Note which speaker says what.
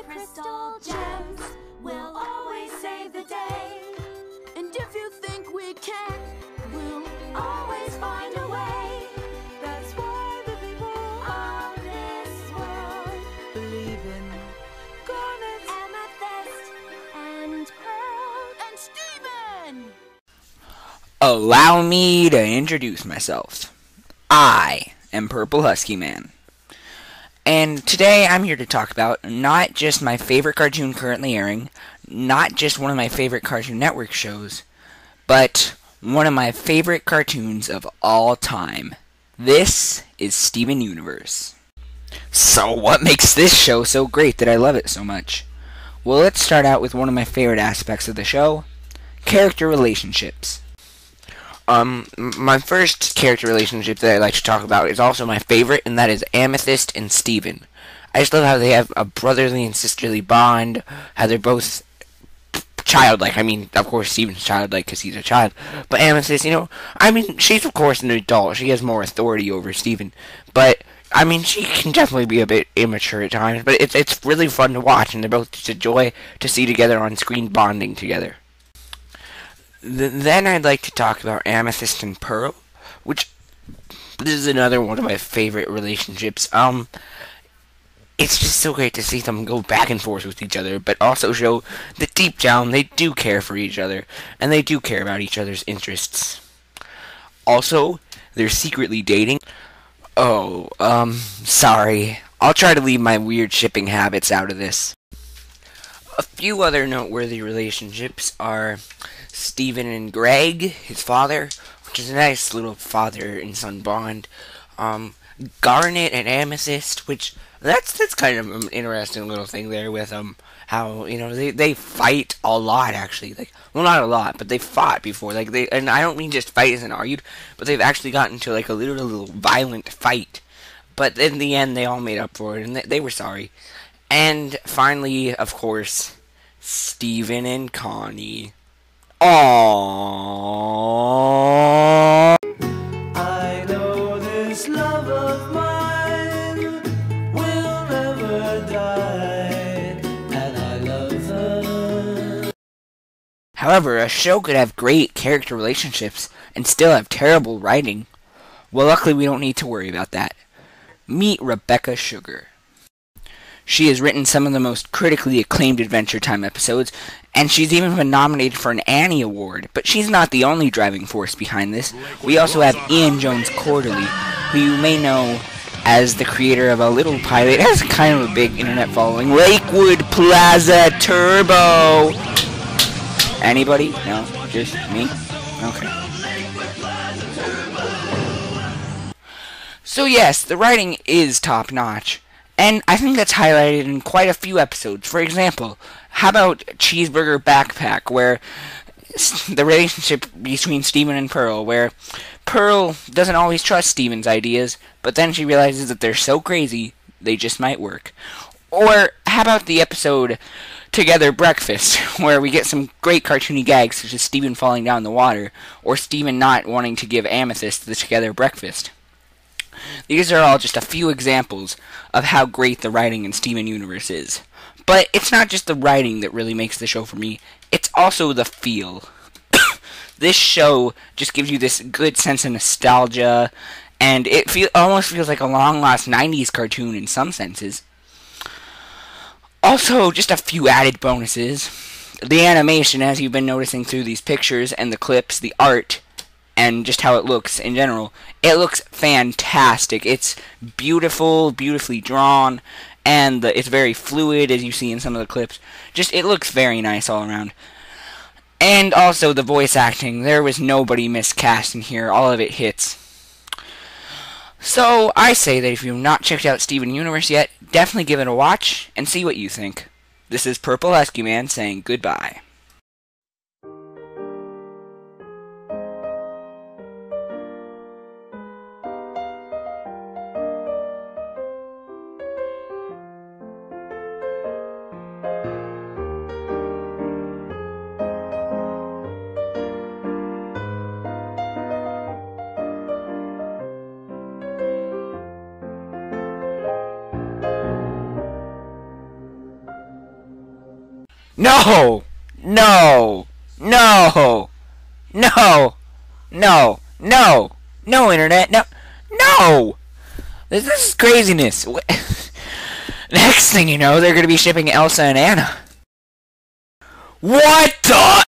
Speaker 1: crystal gems will always save the day. And if you think we can't, we'll always find a way. That's why the people of this world believe in garnets, amethyst, and pearl, and Steven!
Speaker 2: Allow me to introduce myself. I am Purple Husky Man. And today I'm here to talk about not just my favorite cartoon currently airing, not just one of my favorite Cartoon Network shows, but one of my favorite cartoons of all time. This is Steven Universe. So what makes this show so great that I love it so much? Well, let's start out with one of my favorite aspects of the show, character relationships. My first character relationship that I like to talk about is also my favorite, and that is Amethyst and Steven. I just love how they have a brotherly and sisterly bond, how they're both childlike. I mean, of course, Steven's childlike because he's a child, but Amethyst, she's of course an adult. She has more authority over Steven, but she can definitely be a bit immature at times, but it's really fun to watch, and they're both just a joy to see together on screen bonding together. Then I'd like to talk about Amethyst and Pearl, which this is another one of my favorite relationships. It's just so great to see them go back and forth with each other, but also show that deep down they do care for each other, and they do care about each other's interests. Also, they're secretly dating. Sorry. I'll try to leave my weird shipping habits out of this. A few other noteworthy relationships are Steven and Greg, his father, which is a nice little father and son bond. Garnet and Amethyst, which that's kind of an interesting little thing there with how they fight a lot actually. Not a lot, but they fought before. And I don't mean just fight as in argued, but they've actually gotten into a little violent fight. But in the end, they all made up for it, and they were sorry. And finally, of course, Steven and Connie. Aww.
Speaker 3: I know this love of mine will never die, and I love her.
Speaker 2: However, a show could have great character relationships and still have terrible writing. Well, luckily we don't need to worry about that. Meet Rebecca Sugar. She has written some of the most critically acclaimed Adventure Time episodes, and she's even been nominated for an Annie Award. But she's not the only driving force behind this. We also have Ian Jones Quarterly, who you may know as the creator of A Little Pilot. It has kind of a big internet following. Lakewood Plaza Turbo! Anybody? No? Just me? Okay. So yes, the writing is top-notch. And I think that's highlighted in quite a few episodes. For example, how about Cheeseburger Backpack, where the relationship between Steven and Pearl, where Pearl doesn't always trust Steven's ideas, but then she realizes that they're so crazy, they just might work. Or how about the episode Together Breakfast, where we get some great cartoony gags, such as Steven falling down the water, or Steven not wanting to give Amethyst the Together Breakfast. These are all just a few examples of how great the writing in Steven Universe is. But it's not just the writing that really makes the show for me, it's also the feel. This show just gives you this good sense of nostalgia, and it almost feels like a long-lost 90s cartoon in some senses. Also, just a few added bonuses. The animation, as you've been noticing through these pictures and the clips, the art, and just how it looks in general, it looks fantastic. It's beautiful, beautifully drawn, and it's very fluid, as you see in some of the clips. It looks very nice all around. And also the voice acting. There was nobody miscast in here. All of it hits. So, I say that if you've not checked out Steven Universe yet, definitely give it a watch, and see what you think. This is Purple Husky Man saying goodbye. No! No! No! No! No! No! No, Internet! No! No! This is craziness! Next thing you know, they're gonna be shipping Elsa and Anna. What the?